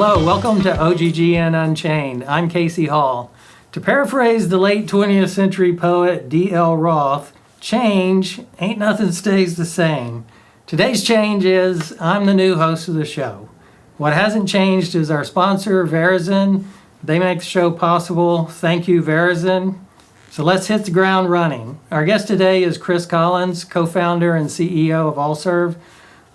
Hello, welcome to OGGN Unchained. I'm Casey Hall. To paraphrase the late 20th century poet D.L. Roth, change ain't nothing stays the same. Today's change is I'm the new host of the show. What hasn't changed is our sponsor, Verizon. They make the show possible. Thank you, Verizon. So let's hit the ground running. Our guest today is Chris Collins, co-founder and CEO of ALLSERV.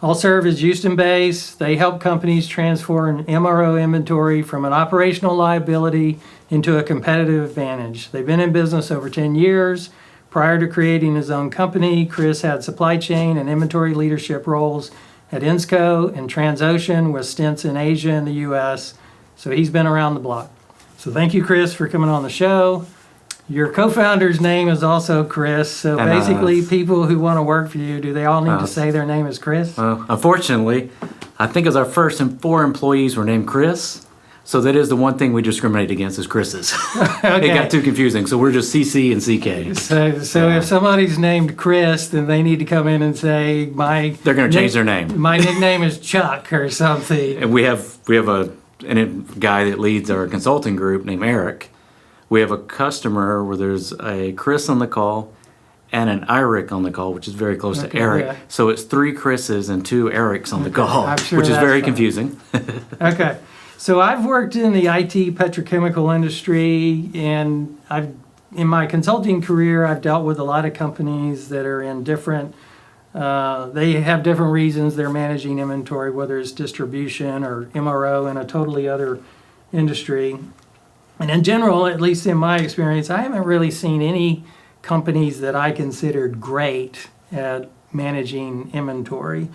ALLSERV is Houston-based. They help companies transform MRO inventory from an operational liability into a competitive advantage. They've been in business over 10 years. Prior to creating his own company, Chris had supply chain and inventory leadership roles at Insco and Transocean with stints in Asia and the US. So he's been around the block. So thank you, Chris, for coming on the show. Your co-founder's name is also Chris, so basically people who want to work for you, do they all need to say their name is Chris? Unfortunately, I think as our first 4 employees were named Chris, so that is the one thing we discriminate against is Chris's. Okay. It got too confusing, so we're just CC and CK. So if somebody's named Chris, then they need to come in and say, they're going to change their name. My nickname is Chuck or something. And we have a guy that leads our consulting group named Eric. We have a customer where there's a Chris on the call and an Eric on the call, which is very close to Eric. Yeah. So it's 3 Chris's and 2 Erics on the call, which is very confusing. Okay. So I've worked in the IT petrochemical industry, and in my consulting career, I've dealt with a lot of companies that are in different, they have different reasons they're managing inventory, whether it's distribution or MRO in a totally other industry. And in general, at least in my experience, I haven't really seen any companies that I considered great at managing inventory.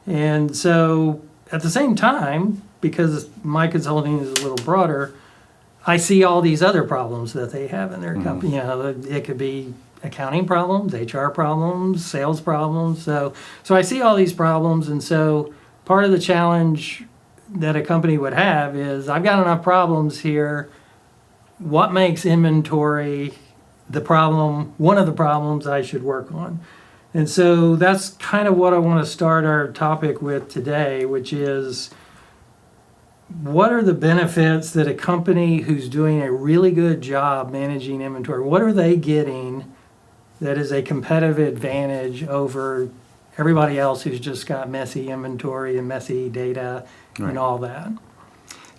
And so at the same time, because my consulting is a little broader, I see all these other problems that they have in their company. You know, it could be accounting problems, HR problems, sales problems. So I see all these problems, and so part of the challenge that a company would have is I've got enough problems here. What makes inventory the problem, one of the problems I should work on? And so that's kind of what I want to start our topic with today, which is what are the benefits that a company who's doing a really good job managing inventory, what are they getting that is a competitive advantage over everybody else who's just got messy inventory and messy data and all that?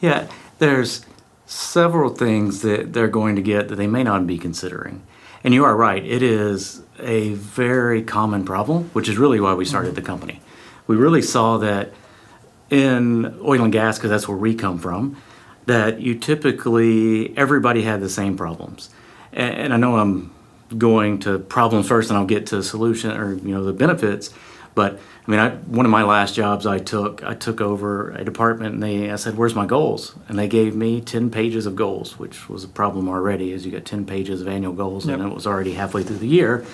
Yeah, there's several things that they're going to get that they may not be considering. And you are right, it is a very common problem, which is really why we started the company. We really saw that in oil and gas, because that's where we come from, that you typically, everybody had the same problems. And I know I'm going to problems first and I'll get to solution or the benefits, but I mean, one of my last jobs I took over a department, and I said, where's my goals? And they gave me 10 pages of goals, which was a problem already, as you got 10 pages of annual goals, and it was already halfway through the year.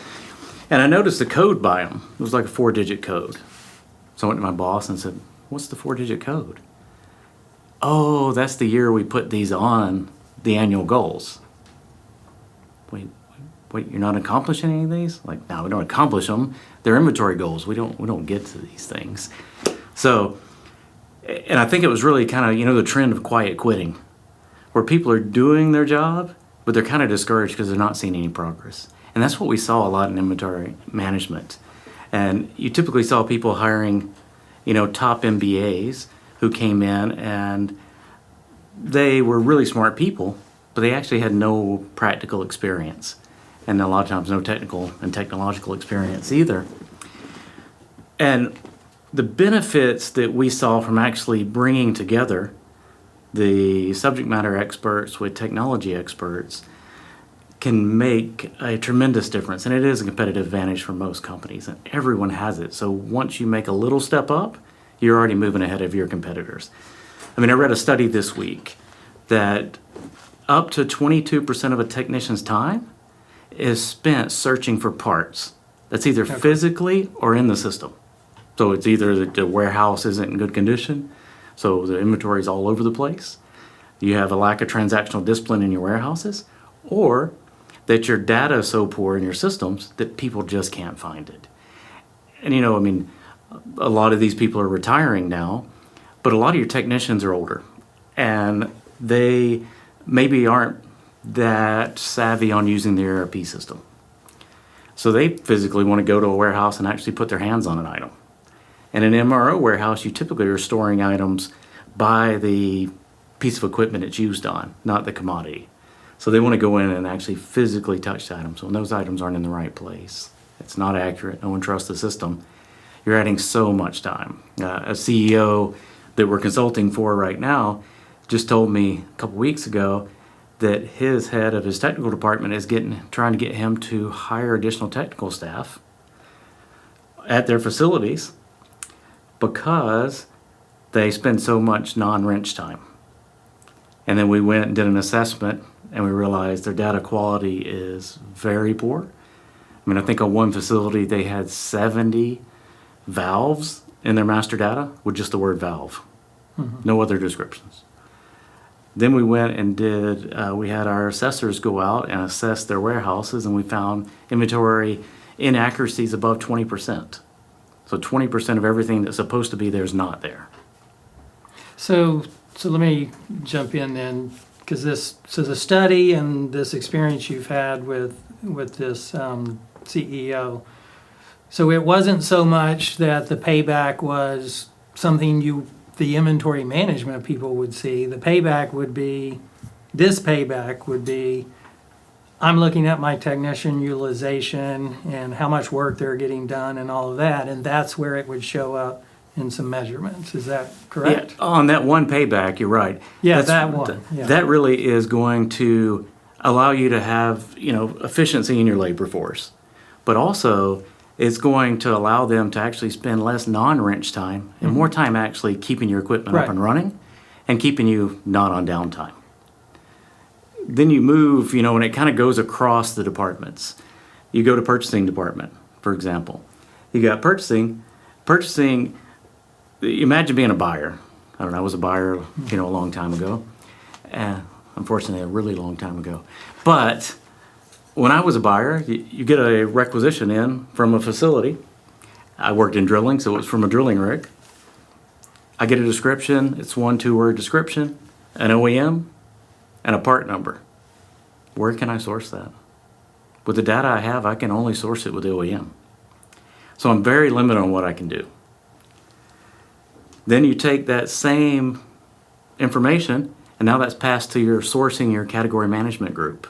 And I noticed the code by them. It was like a 4-digit code. So I went to my boss and said, what's the 4-digit code? Oh, that's the year we put these on the annual goals. Wait, you're not accomplishing any of these? Like, no, we don't accomplish them. They're inventory goals. We don't get to these things. So, and I think it was really kind of, the trend of quiet quitting, where people are doing their job, but they're kind of discouraged because they're not seeing any progress. And that's what we saw a lot in inventory management. And you typically saw people hiring, top MBAs who came in and they were really smart people, but they actually had no practical experience. And a lot of times no technical and technological experience either. And the benefits that we saw from actually bringing together the subject matter experts with technology experts can make a tremendous difference. And it is a competitive advantage for most companies, and everyone has it. So once you make a little step up, you're already moving ahead of your competitors. I mean, I read a study this week that up to 22% of a technician's time is spent searching for parts. That's either physically or in the system. So it's either the warehouse isn't in good condition, so the inventory is all over the place. You have a lack of transactional discipline in your warehouses, or that your data is so poor in your systems that people just can't find it. And a lot of these people are retiring now, but a lot of your technicians are older. and they maybe aren't that savvy on using the ERP system. So they physically want to go to a warehouse and actually put their hands on an item. In an MRO warehouse, you typically are storing items by the piece of equipment it's used on, not the commodity. So they want to go in and actually physically touch the items. When those items aren't in the right place, it's not accurate, no one trusts the system, you're adding so much time. A CEO that we're consulting for right now just told me a couple weeks ago that his head of his technical department is trying to get him to hire additional technical staff at their facilities because they spend so much non-wrench time. And then we went and did an assessment and we realized their data quality is very poor. I mean, I think on one facility they had 70 valves in their master data with just the word valve, no other descriptions. Then we went and we had our assessors go out and assess their warehouses, and we found inventory inaccuracies above 20%. So 20% of everything that's supposed to be there is not there. So let me jump in then, because the study and this experience you've had with this CEO, so it wasn't so much that the payback was something the inventory management people would see. This payback would be, I'm looking at my technician utilization and how much work they're getting done and all of that, and that's where it would show up in some measurements. Is that correct? Yeah, on that one payback, you're right. Yeah, that one. Yeah. That really is going to allow you to have, efficiency in your labor force, but also it's going to allow them to actually spend less non-wrench time and more time actually keeping your equipment up and running and keeping you not on downtime. Then you move, and it kind of goes across the departments. You go to purchasing department, for example. You got purchasing, imagine being a buyer. I don't know, I was a buyer, a long time ago. Unfortunately, a really long time ago. But when I was a buyer, you get a requisition in from a facility. I worked in drilling, so it was from a drilling rig. I get a description. It's 1 2-word description, an OEM, and a part number. Where can I source that? With the data I have, I can only source it with the OEM. So I'm very limited on what I can do. Then you take that same information, and now that's passed to your sourcing, your category management group.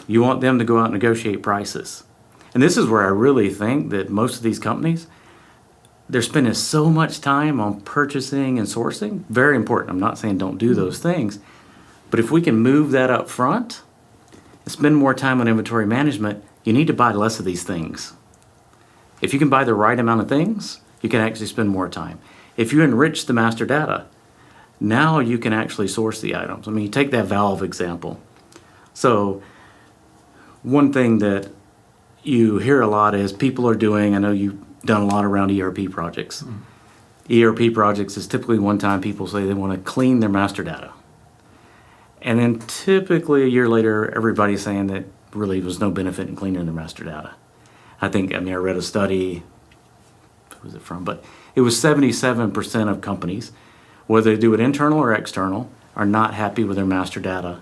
You want them to go out and negotiate prices. And this is where I really think that most of these companies, they're spending so much time on purchasing and sourcing. Very important. I'm not saying don't do those things. But if we can move that up front and spend more time on inventory management, you need to buy less of these things. If you can buy the right amount of things, you can actually spend more time. If you enrich the master data, now you can actually source the items. I mean, you take that valve example. So one thing that you hear a lot is people are doing, I know you've done a lot around ERP projects. ERP projects is typically one time people say they want to clean their master data. And then typically a year later, everybody's saying that really was no benefit in cleaning their master data. I read a study, who was it from? But it was 77% of companies, whether they do it internal or external, are not happy with their master data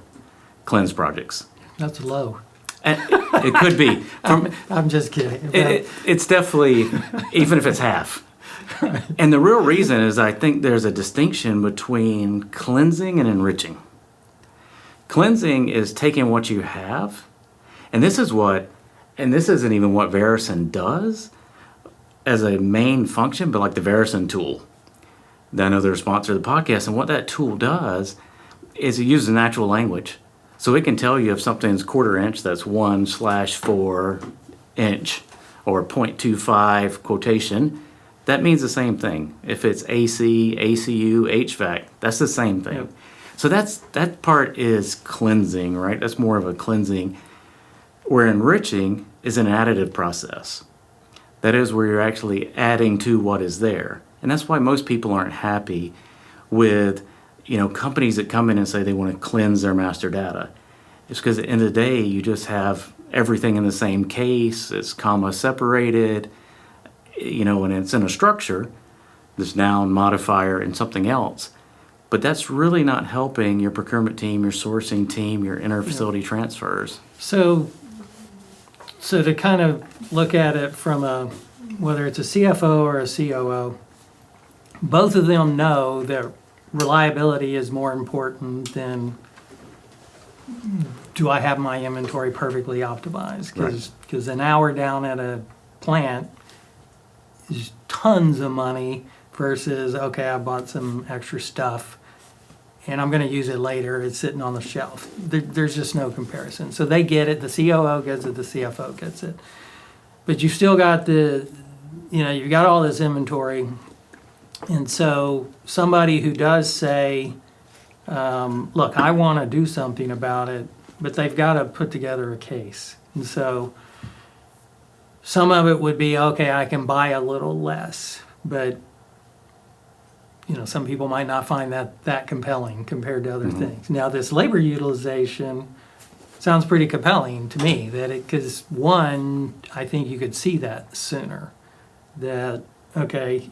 cleanse projects. That's low. And it could be. I'm just kidding. It's definitely, even if it's half. And the real reason is I think there's a distinction between cleansing and enriching. Cleansing is taking what you have, and this isn't even what Verison does as a main function, but like the Verison tool. I know they're a sponsor of the podcast, and what that tool does is it uses natural language. So it can tell you if something's 1/4 inch, that's 1/4 inch, or 0.25 quotation, that means the same thing. If it's AC, ACU, HVAC, that's the same thing. Yep. So that part is cleansing, right? That's more of a cleansing. Where enriching is an additive process. That is where you're actually adding to what is there. And that's why most people aren't happy with companies that come in and say they want to cleanse their master data. It's because at the end of the day, you just have everything in the same case, it's comma separated, and it's in a structure, this noun, modifier, and something else. But that's really not helping your procurement team, your sourcing team, your interfacility transfers. So to kind of look at it from whether it's a CFO or a COO, both of them know that reliability is more important than do I have my inventory perfectly optimized? Because an hour down at a plant is tons of money versus, okay, I bought some extra stuff and I'm going to use it later. It's sitting on the shelf. There's just no comparison. So they get it. The COO gets it. The CFO gets it. But you still got you've got all this inventory. And so somebody who does say, look, I want to do something about it, but they've got to put together a case. And so some of it would be, okay, I can buy a little less, but some people might not find that compelling compared to other things. Now, this labor utilization sounds pretty compelling to me, because one, I think you could see that sooner, that, okay,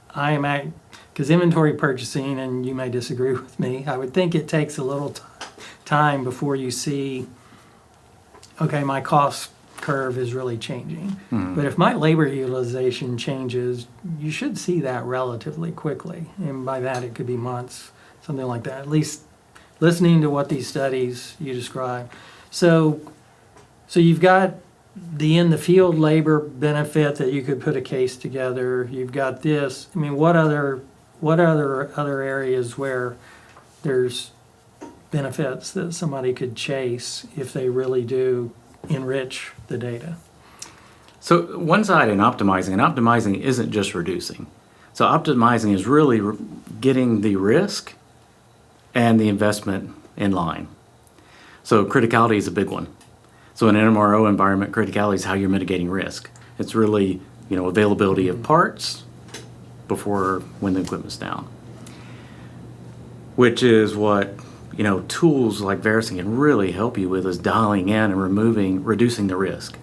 because inventory purchasing, and you may disagree with me, I would think it takes a little time before you see, okay, my cost curve is really changing. But if my labor utilization changes, you should see that relatively quickly. And by that, it could be months, something like that, at least listening to what these studies you describe. So you've got the in the field labor benefit that you could put a case together. You've got this. I mean, what other areas where there's benefits that somebody could chase if they really do enrich the data? So one side in optimizing isn't just reducing. So optimizing is really getting the risk and the investment in line. So criticality is a big one. So in an MRO environment, criticality is how you're mitigating risk. It's really, availability of parts when the equipment's down, which is what, tools like Verisign can really help you with, is dialing in and reducing the risk.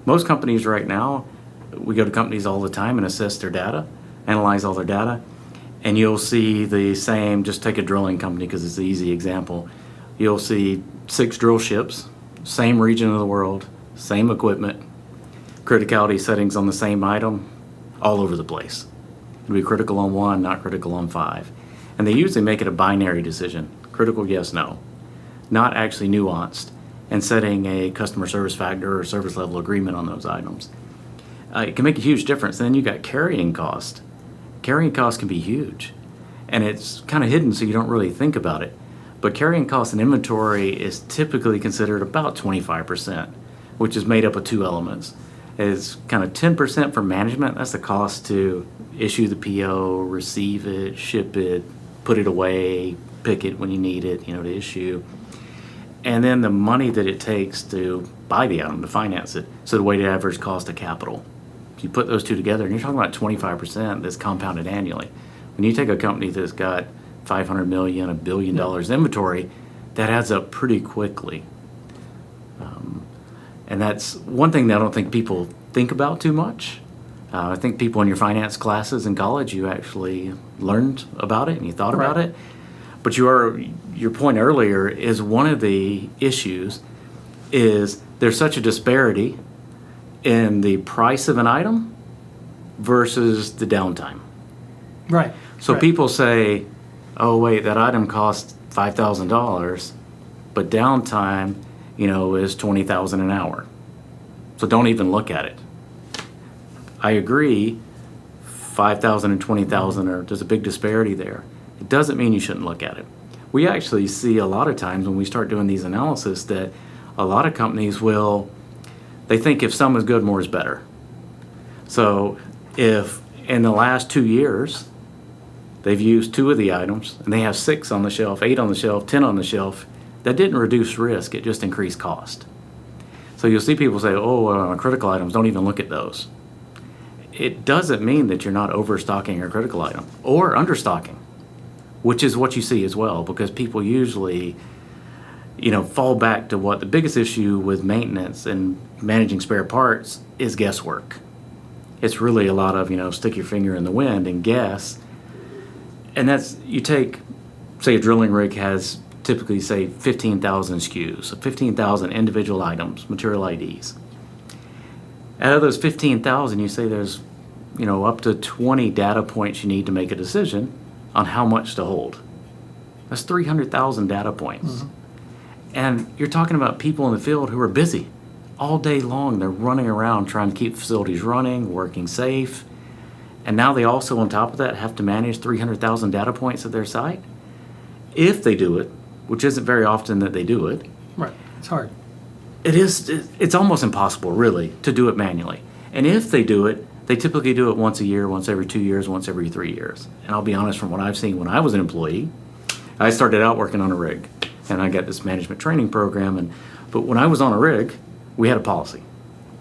Most companies right now, we go to companies all the time and assess their data, analyze all their data, and you'll see the same, just take a drilling company because it's the easy example. You'll see 6 drill ships, same region of the world, same equipment, criticality settings on the same item, all over the place. It'll be critical on 1, not critical on 5. And they usually make it a binary decision, critical yes, no, not actually nuanced, and setting a customer service factor or service level agreement on those items. It can make a huge difference. Then you got carrying cost. Carrying cost can be huge, and it's kind of hidden so you don't really think about it. But carrying cost in inventory is typically considered about 25%, which is made up of 2 elements. It's kind of 10% for management. That's the cost to issue the PO, receive it, ship it, put it away, pick it when you need it, to issue. And then the money that it takes to buy the item, to finance it. So the weighted average cost of capital. If you put those 2 together, and you're talking about 25% that's compounded annually. When you take a company that's got $500 million, $1 billion inventory, that adds up pretty quickly. And that's one thing that I don't think people think about too much. I think people in your finance classes in college, you actually learned about it and you thought about it. But your point earlier is one of the issues is there's such a disparity in the price of an item versus the downtime. Right. So people say, oh, wait, that item costs $5,000, but downtime, is $20,000 an hour. So don't even look at it. I agree, $5,000 and $20,000 there's a big disparity there. It doesn't mean you shouldn't look at it. We actually see a lot of times when we start doing these analysis that a lot of companies they think if some is good, more is better. So if in the last 2 years, they've used 2 of the items and they have 6 on the shelf, 8 on the shelf, 10 on the shelf, that didn't reduce risk, it just increased cost. So you'll see people say, critical items, don't even look at those. It doesn't mean that you're not overstocking your critical item or understocking, which is what you see as well, because people usually, fall back to what the biggest issue with maintenance and managing spare parts is guesswork. It's really a lot of, stick your finger in the wind and guess. And that's, you take say a drilling rig has typically, say, 15,000 SKUs, so 15,000 individual items, material IDs. Out of those 15,000, you say there's, up to 20 data points you need to make a decision on how much to hold. That's 300,000 data points. Mm-hmm. And you're talking about people in the field who are busy all day long. They're running around trying to keep facilities running, working safe. And now they also, on top of that, have to manage 300,000 data points at their site. If they do it, which isn't very often that they do it. Right, it's hard. It's almost impossible, really, to do it manually. And if they do it, they typically do it once a year, once every 2 years, once every 3 years. And I'll be honest, from what I've seen when I was an employee, I started out working on a rig, and I got this management training program. But when I was on a rig, we had a policy,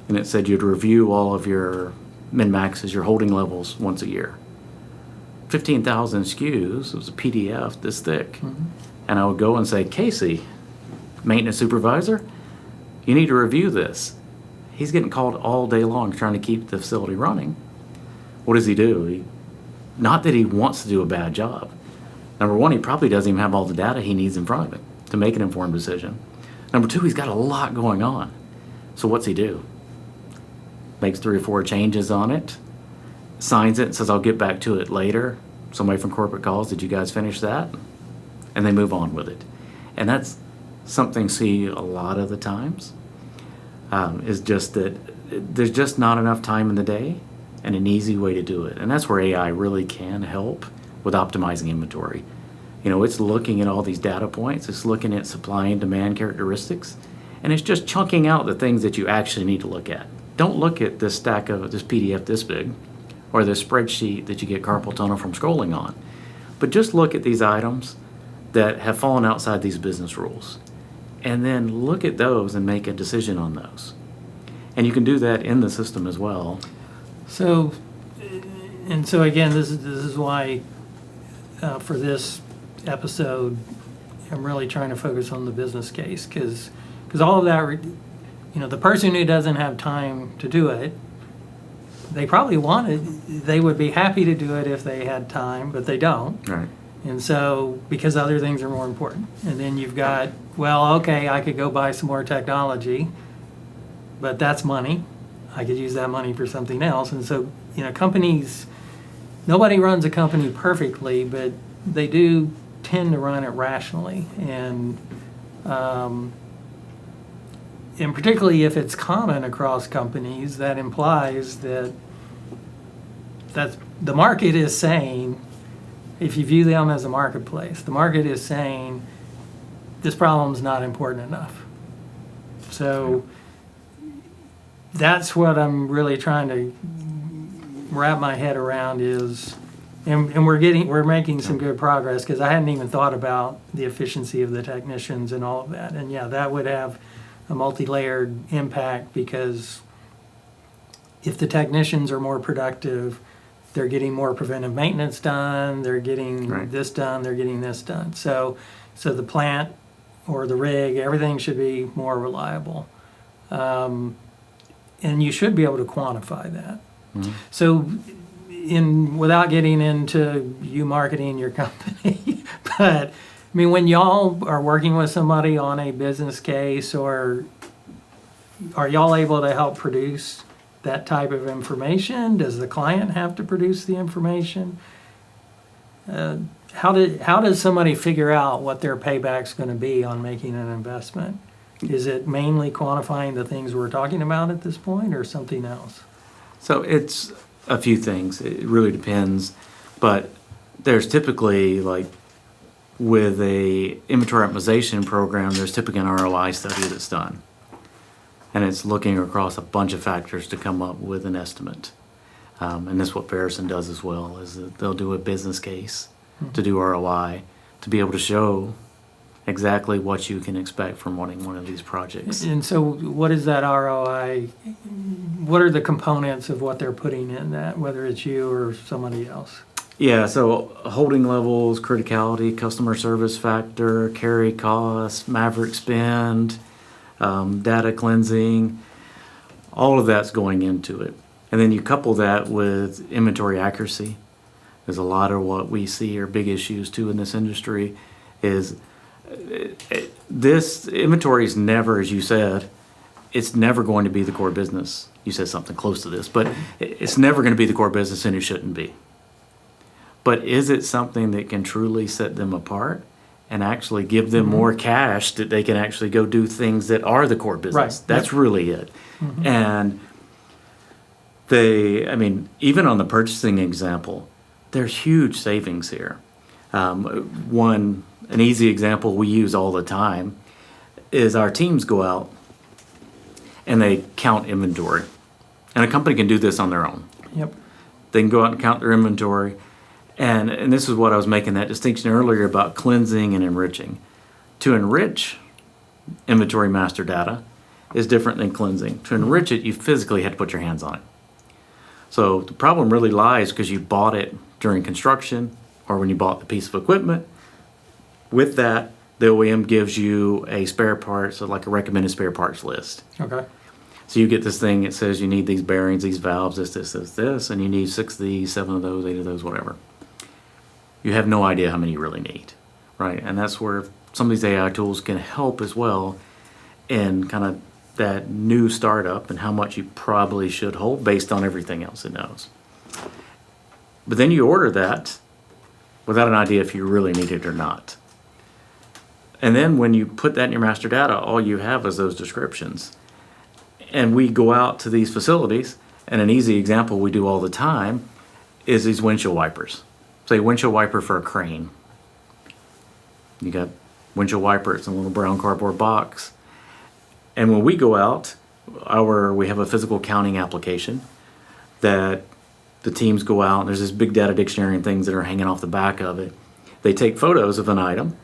and it said you'd review all of your min-maxes, your holding levels once a year. 15,000 SKUs, it was a PDF this thick. Mm-hmm. And I would go and say, Casey, maintenance supervisor, you need to review this. He's getting called all day long trying to keep the facility running. What does he do? Not that he wants to do a bad job. Number one, he probably doesn't even have all the data he needs in front of him to make an informed decision. Number two, he's got a lot going on. So what's he do? Makes 3 or 4 changes on it, signs it, and says, I'll get back to it later. Somebody from corporate calls, did you guys finish that? And they move on with it. And that's something I see a lot of the times, is just that there's just not enough time in the day and an easy way to do it. And that's where AI really can help with optimizing inventory. It's looking at all these data points, it's looking at supply and demand characteristics, and it's just chunking out the things that you actually need to look at. Don't look at this stack of this PDF this big, or this spreadsheet that you get carpal tunnel from scrolling on, but just look at these items that have fallen outside these business rules, and then look at those and make a decision on those. And you can do that in the system as well. So again, this is why for this episode, I'm really trying to focus on the business case, because all of that, the person who doesn't have time to do it, they probably they would be happy to do it if they had time, but they don't. Right. And so, because other things are more important. And then you've got, well, okay, I could go buy some more technology, but that's money. I could use that money for something else. And so, companies, nobody runs a company perfectly, but they do tend to run it rationally. And particularly if it's common across companies, that implies that the market is saying, if you view them as a marketplace, the market is saying this problem's not important enough. So that's what I'm really trying to wrap my head around is, and we're making some good progress, because I hadn't even thought about the efficiency of the technicians and all of that. And yeah, that would have a multi-layered impact, because if the technicians are more productive, they're getting more preventive maintenance done, they're getting this done, they're getting this done. So the plant or the rig, everything should be more reliable. And you should be able to quantify that. Mm-hmm. So without getting into you marketing your company, but when y'all are working with somebody on a business case, or are y'all able to help produce that type of information? Does the client have to produce the information? How does somebody figure out what their payback's going to be on making an investment? Is it mainly quantifying the things we're talking about at this point, or something else? So it's a few things. It really depends. But there's typically, like with a inventory optimization program, there's typically an ROI study that's done. And it's looking across a bunch of factors to come up with an estimate. And that's what Verison does as well, is that they'll do a business case to do ROI, to be able to show exactly what you can expect from running one of these projects. And so what is that ROI? What are the components of what they're putting in that, whether it's you or somebody else? Yeah, so holding levels, criticality, customer service factor, carry costs, maverick spend, data cleansing, all of that's going into it. And then you couple that with inventory accuracy, is a lot of what we see are big issues too in this industry. Is this inventory is never, as you said, it's never going to be the core business. You said something close to this, but it's never going to be the core business, and it shouldn't be. But is it something that can truly set them apart and actually give them more cash that they can actually go do things that are the core business? Right. That's really it. And even on the purchasing example, there's huge savings here. An easy example we use all the time is our teams go out and they count inventory. And a company can do this on their own. Yep. They can go out and count their inventory. And this is what I was making that distinction earlier about cleansing and enriching. To enrich inventory master data is different than cleansing. To enrich it, you physically have to put your hands on it. So the problem really lies because you bought it during construction or when you bought the piece of equipment. With that, the OEM gives you a spare parts, so like a recommended spare parts list. Okay. So you get this thing that says you need these bearings, these valves, this, and you need 6 of these, 7 of those, 8 of those, whatever. You have no idea how many you really need, right? And that's where some of these AI tools can help as well in kind of that new startup and how much you probably should hold based on everything else it knows. But then you order that without an idea if you really need it or not. And then when you put that in your master data, all you have is those descriptions. And we go out to these facilities, and an easy example we do all the time is these windshield wipers. Say windshield wiper for a crane. You got windshield wiper, it's in a little brown cardboard box. And when we go out, we have a physical counting application that the teams go out, and there's this big data dictionary and things that are hanging off the back of it. They take photos of an item,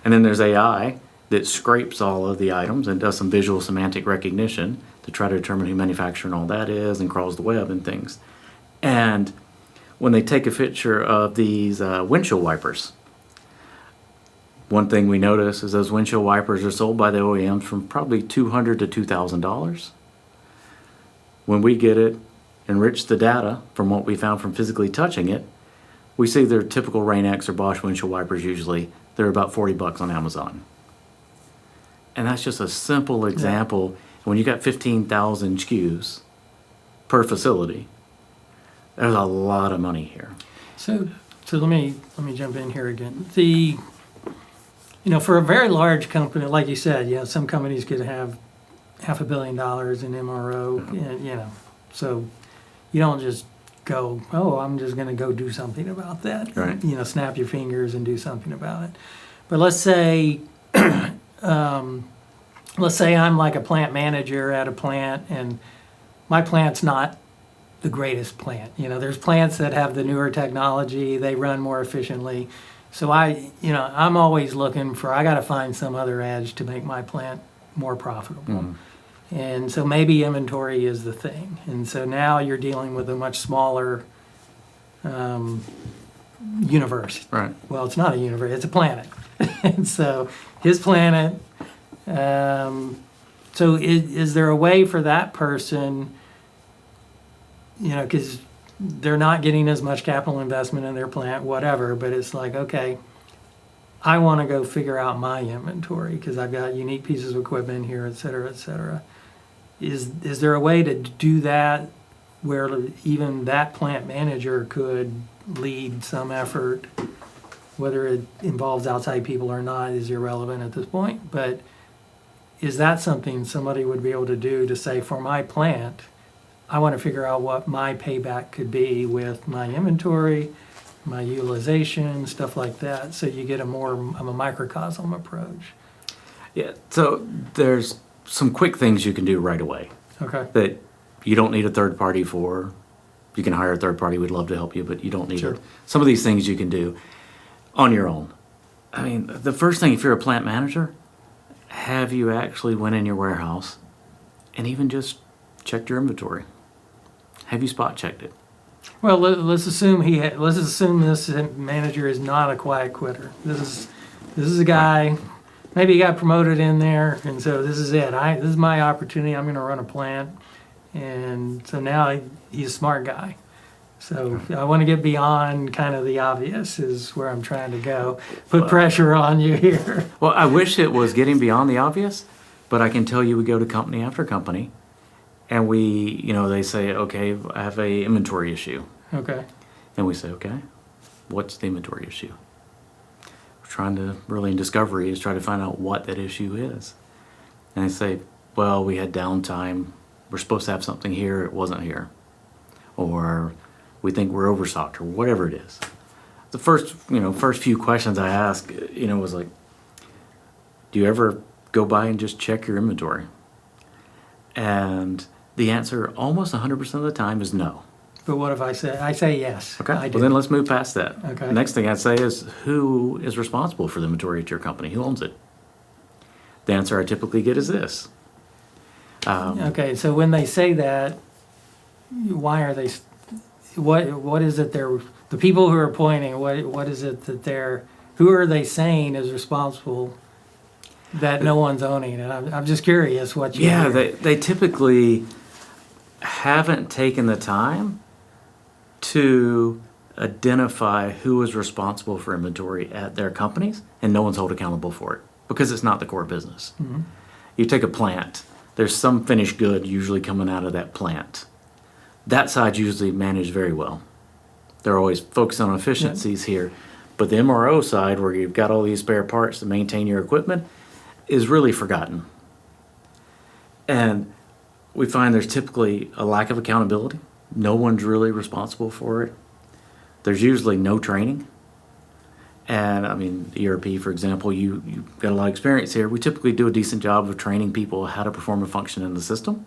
and then there's AI that scrapes all of the items and does some visual semantic recognition to try to determine who manufacturer and all that is and crawls the web and things. And when they take a picture of these windshield wipers, one thing we notice is those windshield wipers are sold by the OEMs from probably $200 to $2,000. When we get it, enrich the data from what we found from physically touching it, we see their typical Rain-X or Bosch windshield wipers usually, they're about $40 on Amazon. And that's just a simple example. Yeah. When you got 15,000 SKUs per facility, there's a lot of money here. So let me jump in here again. For a very large company, like you said, some companies could have $500 million in MRO, and, so you don't just go, I'm just going to go do something about that. Right. Snap your fingers and do something about it. But let's say, I'm like a plant manager at a plant, and my plant's not the greatest plant. There's plants that have the newer technology, they run more efficiently. So I'm always looking I got to find some other edge to make my plant more profitable. And so maybe inventory is the thing. And so now you're dealing with a much smaller universe. Right. Well, it's not a universe, it's a planet. And so his planet, so is there a way for that person, because they're not getting as much capital investment in their plant, whatever, but it's like, okay, I want to go figure out my inventory because I've got unique pieces of equipment here, et cetera, et cetera. Is there a way to do that where even that plant manager could lead some effort, whether it involves outside people or not is irrelevant at this point, but is that something somebody would be able to do to say, for my plant, I want to figure out what my payback could be with my inventory, my utilization, stuff like that, so you get a more of a microcosm approach. Yeah, so there's some quick things you can do right away. Okay. That you don't need a third party for. You can hire a third party, we'd love to help you, but you don't need it. Some of these things you can do on your own. I mean, the first thing, if you're a plant manager, have you actually went in your warehouse and even just checked your inventory? Have you spot checked it? Well, let's assume this manager is not a quiet quitter. This is a guy. Maybe he got promoted in there, and so this is it. This is my opportunity. I'm going to run a plant, and so now he's a smart guy. So I want to get beyond kind of the obvious is where I'm trying to go. Put pressure on you here. Well, I wish it was getting beyond the obvious, but I can tell you we go to company after company and they say, okay, I have a inventory issue. Okay. And we say, okay, what's the inventory issue? We're trying to really in discovery is try to find out what that issue is. And they say, well, we had downtime. We're supposed to have something here. It wasn't here. Or we think we're overstocked or whatever it is. The first few questions I ask, was like, do you ever go by and just check your inventory? And the answer almost 100% of the time is no. But what if I say yes? Okay, I do. well then let's move past that. Okay. The next thing I'd say is who is responsible for the inventory at your company? Who owns it? The answer I typically get is this. Okay, so when they say that, why are they? What is it they're the people who are appointing? What is it that who are they saying is responsible that no one's owning? And I'm just curious what you. Yeah, hear. they typically haven't taken the time to identify who is responsible for inventory at their companies, and no one's held accountable for it because it's not the core business. Mm-hmm. You take a plant. There's some finished good usually coming out of that plant. That side's usually managed very well. They're always focused on efficiencies here. But the MRO side, where you've got all these spare parts to maintain your equipment, is really forgotten. And we find there's typically a lack of accountability. No one's really responsible for it. There's usually no training. And I mean, ERP, for example, you've got a lot of experience here. We typically do a decent job of training people how to perform a function in the system,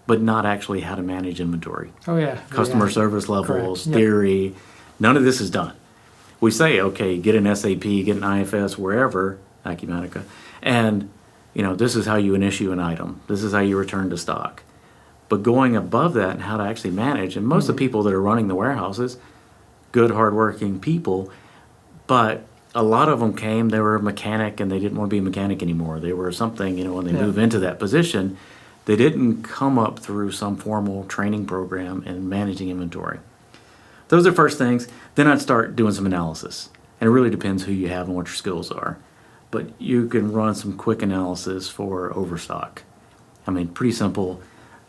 but not actually how to manage inventory. Oh yeah. Customer Yeah. service levels, Correct. Yep. theory, none of this is done. We say, okay, get an SAP, get an IFS, wherever, Acumatica, and this is how you issue an item. This is how you return to stock. But going above that and how to actually manage, and most of the people that are running the warehouses, good, hardworking people, but a lot of them they were a mechanic and they didn't want to be a mechanic anymore. They were something, when they move into that position, they didn't come up through some formal training program in managing inventory. Those are first things. Then I'd start doing some analysis. And it really depends who you have and what your skills are. But you can run some quick analysis for overstock. I mean, pretty simple.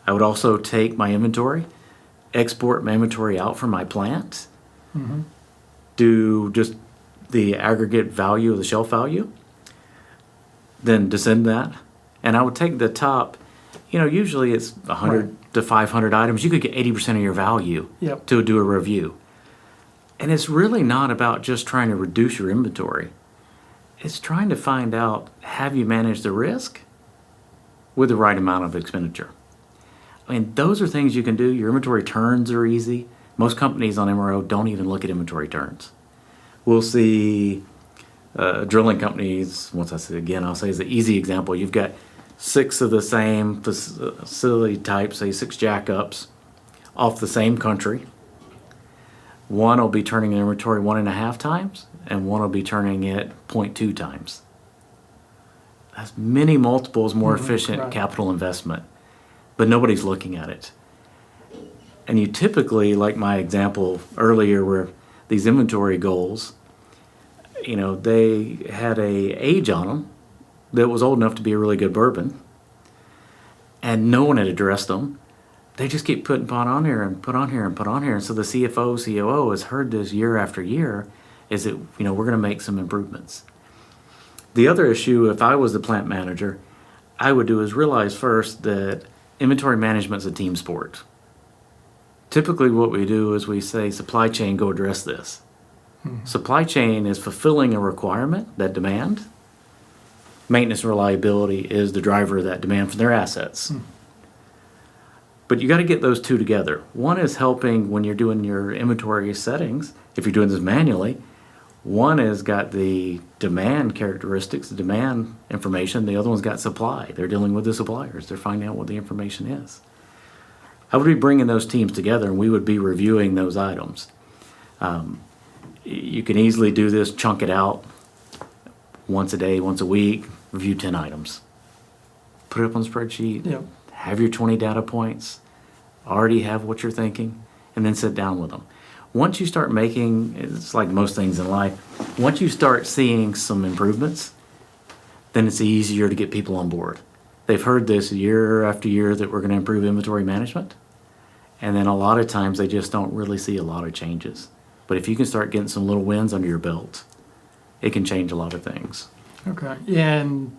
I would also take my inventory, export my inventory out from my plant, do just the aggregate value of the shelf value, then descend that. And I would take the top, usually it's 100 to 500 items. You could get 80% of your value to do a review. And it's really not about just trying to reduce your inventory. It's trying to find out, have you managed the risk with the right amount of expenditure? I mean, those are things you can do. Your inventory turns are easy. Most companies on MRO don't even look at inventory turns. We'll see drilling companies, I'll say is the easy example. You've got 6 of the same facility type, say 6 jackups off the same country. One will be turning an inventory 1.5 times, and one will be turning it 0.2 times. That's many multiples more efficient capital investment, but nobody's looking at it. And you typically, like my example earlier where these inventory goals, they had a age on them that was old enough to be a really good bourbon, and no one had addressed them. They just keep putting pot on here and put on here and put on here. And so the CFO, COO has heard this year after year, is that, we're going to make some improvements. The other issue, if I was the plant manager, I would do is realize first that inventory management is a team sport. Typically what we do is we say, supply chain, go address this. Supply chain is fulfilling a requirement, that demand. Maintenance and reliability is the driver of that demand for their assets. But you got to get those two together. One is helping when you're doing your inventory settings, if you're doing this manually. One has got the demand characteristics, the demand information. The other one's got supply. They're dealing with the suppliers. They're finding out what the information is. I would be bringing those teams together, and we would be reviewing those items. You can easily do this, chunk it out once a day, once a week, review 10 items. Put it up on the spreadsheet. Have your 20 data points. Already have what you're thinking. and then sit down with them. Once you start making, it's like most things in life, once you start seeing some improvements, then it's easier to get people on board. They've heard this year after year that we're going to improve inventory management, and then a lot of times they just don't really see a lot of changes. But if you can start getting some little wins under your belt, it can change a lot of things. Okay. And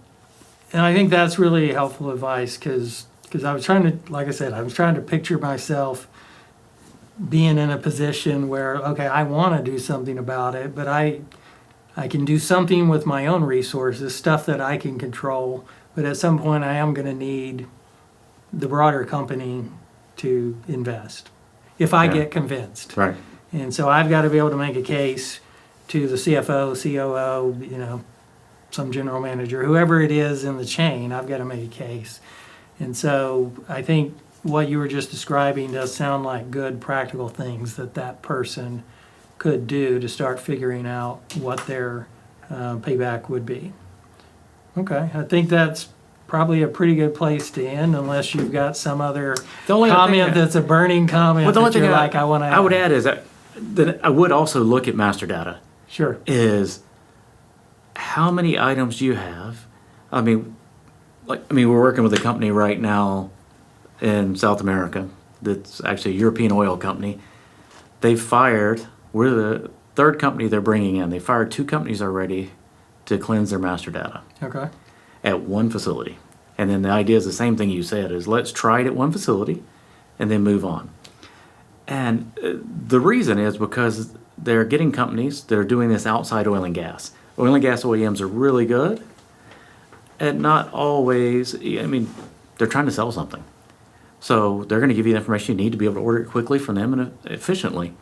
I think that's really helpful advice because I was trying to, like I said, I was trying to picture myself being in a position where, okay, I want to do something about it, but I can do something with my own resources, stuff that I can control, but at some point I am going to need the broader company to invest if I get convinced. Right. And so I've got to be able to make a case to the CFO, COO, some general manager, whoever it is in the chain, I've got to make a case. And so I think what you were just describing does sound like good practical things that person could do to start figuring out what their payback would be. Okay, I think that's probably a pretty good place to end, unless you've got some other comment that's a burning comment that you're like, I want to add. I would add is that I would also look at master data. Sure. Is how many items do you have? I mean, we're working with a company right now in South America that's actually a European oil company. We're the third company they're bringing in. They fired 2 companies already to cleanse their master data. Okay. At one facility. And then the idea is the same thing you said, is let's try it at one facility and then move on. And the reason is because they're getting companies that are doing this outside oil and gas. Oil and gas OEMs are really good and not always, they're trying to sell something. So they're going to give you the information you need to be able to order it quickly from them and efficiently.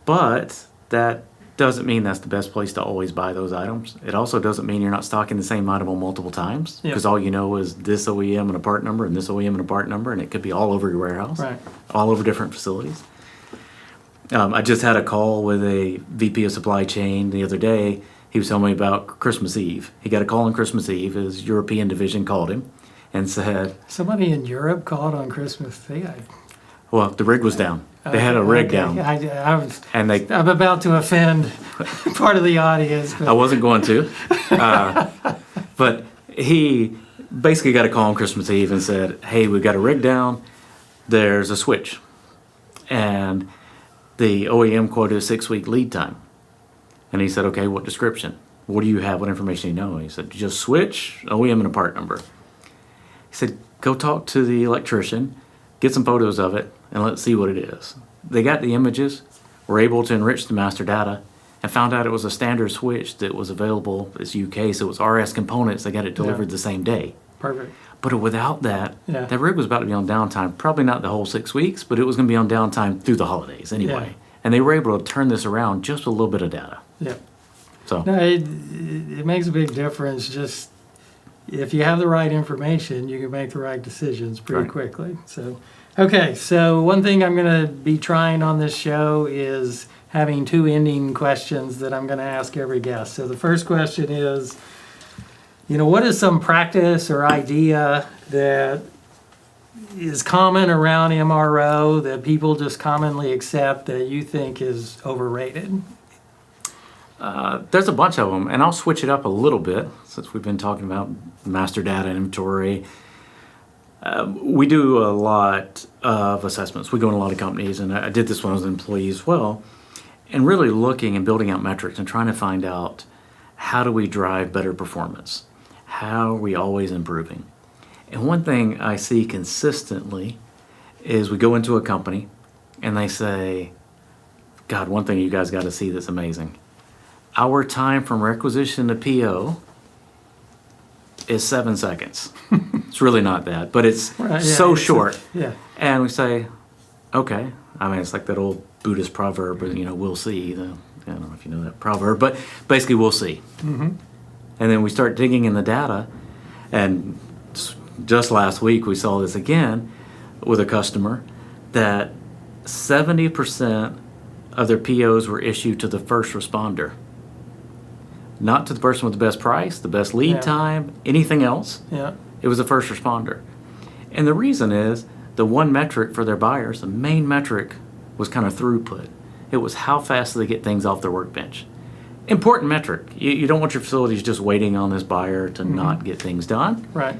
But that doesn't mean that's the best place to always buy those items. It also doesn't mean you're not stocking the same item on multiple times, because all you know is this OEM and a part number and this OEM and a part number, and it could be all over your warehouse, right, all over different facilities. I just had a call with a VP of supply chain the other day. He was telling me about Christmas Eve. He got a call on Christmas Eve. His European division called him and said... Somebody in Europe called on Christmas Eve? Well, the rig was down. They had a rig down. I'm about to offend part of the audience. But. I wasn't going to. But he basically got a call on Christmas Eve and said, hey, we've got a rig down. There's a switch. And the OEM quoted a 6-week lead time. And he said, okay, what description? What do you have? What information do you know? He said, just switch, OEM and a part number. He said, go talk to the electrician, get some photos of it, and let's see what it is. They got the images, were able to enrich the master data, and found out it was a standard switch that was available. It's UK, so it was RS components. They got it delivered the same day. Perfect. But without that, that rig was about to be on downtime, probably not the whole 6 weeks, but it was going to be on downtime through the holidays anyway. Yeah. And they were able to turn this around just with a little bit of data. Yeah. So no, it makes a big difference. Just if you have the right information, you can make the right decisions pretty quickly. So, okay, so one thing I'm going to be trying on this show is having 2 ending questions that I'm going to ask every guest. So the first question is, what is some practice or idea that is common around MRO that people just commonly accept that you think is overrated? There's a bunch of them, and I'll switch it up a little bit since we've been talking about master data and inventory. We do a lot of assessments. We go in a lot of companies, and I did this when I was an employee as well, and really looking and building out metrics and trying to find out how do we drive better performance? How are we always improving? And one thing I see consistently is we go into a company and they say, God, one thing you guys got to see that's amazing. Our time from requisition to PO is 7 seconds. It's really not that, but it's short. And we say, okay. It's like that old Buddhist proverb, we'll see. I don't know if you know that proverb, but basically we'll see. Mm-hmm. And then we start digging in the data, and just last week we saw this again with a customer that 70% of their POs were issued to the first responder. Not to the person with the best price, the best lead time, anything else. Yeah. It was the first responder. And the reason is the one metric for their buyers, the main metric, was kind of throughput. It was how fast they get things off their workbench. Important metric. You don't want your facilities just waiting on this buyer to not get things done. Right.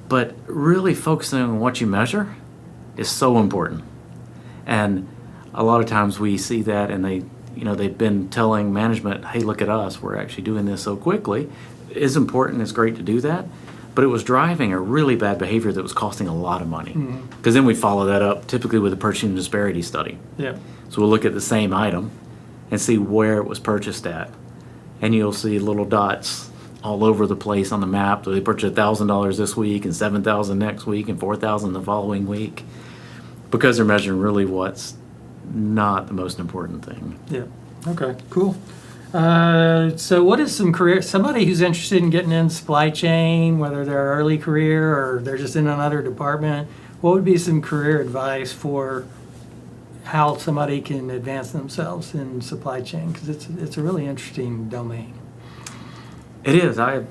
But really focusing on what you measure is so important. And a lot of times we see that, and they've been telling management, hey, look at us, we're actually doing this so quickly. It is important, it's great to do that, but it was driving a really bad behavior that was costing a lot of money. Because then we follow that up typically with a purchasing disparity study. Yeah. So we'll look at the same item and see where it was purchased at. And you'll see little dots all over the place on the map. So they purchased $1,000 this week and $7,000 next week and $4,000 the following week, because they're measuring really what's not the most important thing. Yeah. Okay, cool. So what is somebody who's interested in getting in supply chain, whether they're early career or they're just in another department, what would be some career advice for how somebody can advance themselves in supply chain? Because it's a really interesting domain. It is. I've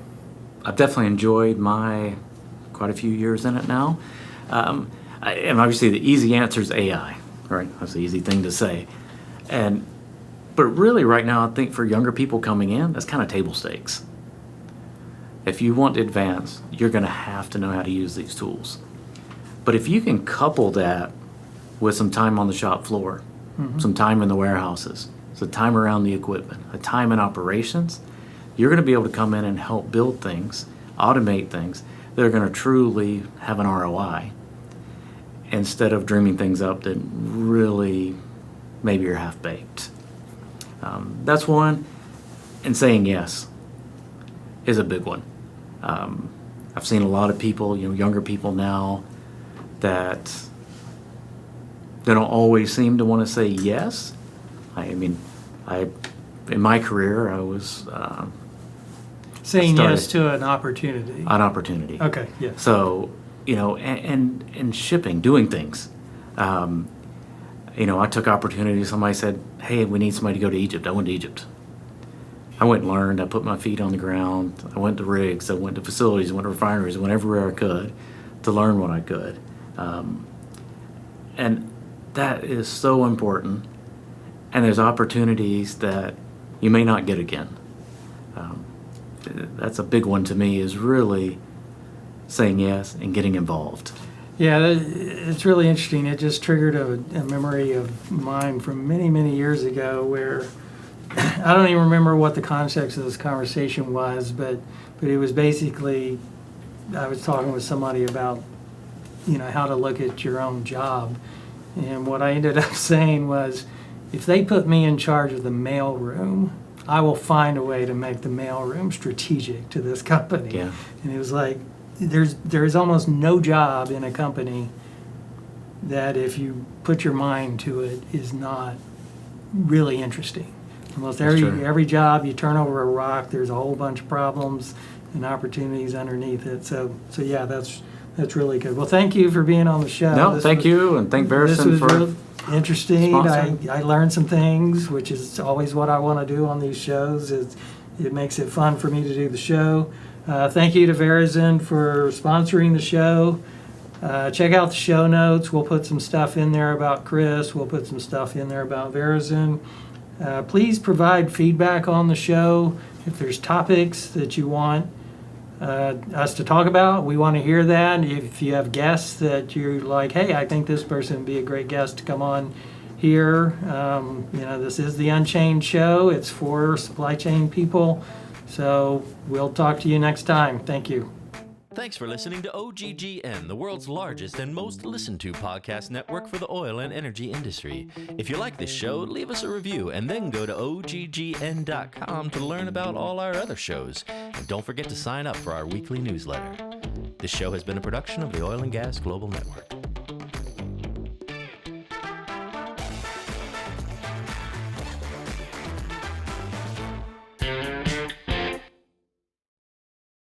definitely enjoyed my quite a few years in it now. And obviously the easy answer is AI, right? That's the easy thing to say. But really right now, I think for younger people coming in, that's kind of table stakes. If you want to advance, you're going to have to know how to use these tools. But if you can couple that with some time on the shop floor, some time in the warehouses, some time around the equipment, a time in operations, you're going to be able to come in and help build things, automate things that are going to truly have an ROI, instead of dreaming things up that really maybe you're half-baked. That's one. And saying yes is a big one. I've seen a lot of people, younger people now, that they don't always seem to want to say yes. In my career, I was saying yes to an opportunity. An opportunity. Okay, yeah. So, and shipping, doing things. I took opportunities. Somebody said, hey, we need somebody to go to Egypt. I went to Egypt. I went and learned. I put my feet on the ground. I went to rigs. I went to facilities. I went to refineries. I went everywhere I could to learn what I could. And that is so important. And there's opportunities that you may not get again. That's a big one to me, is really saying yes and getting involved. Yeah, it's really interesting. It just triggered a memory of mine from many, many years ago where I don't even remember what the context of this conversation was, but it was basically, I was talking with somebody about, how to look at your own job. And what I ended up saying was, if they put me in charge of the mail room, I will find a way to make the mail room strategic to this company. Yeah. And it was like, there's almost no job in a company that if you put your mind to it is not really interesting. Almost every job you turn over a rock, there's a whole bunch of problems and opportunities underneath it. So yeah, that's really good. Well, thank you for being on the show. No, thank you, and thank Barrison for really interesting. sponsoring. I learned some things, which is always what I want to do on these shows. It makes it fun for me to do the show. Thank you to Verizon for sponsoring the show. Check out the show notes. We'll put some stuff in there about Chris. We'll put some stuff in there about Verizon. Please provide feedback on the show. If there's topics that you want us to talk about, we want to hear that. If you have guests that you're like, hey, I think this person would be a great guest to come on here. This is the Unchained show. It's for supply chain people. So we'll talk to you next time. Thank you. Thanks for listening to OGGN, the world's largest and most listened to podcast network for the oil and energy industry. If you like this show, leave us a review and then go to OGGN.com to learn about all our other shows. And don't forget to sign up for our weekly newsletter. This show has been a production of the Oil and Gas Global Network.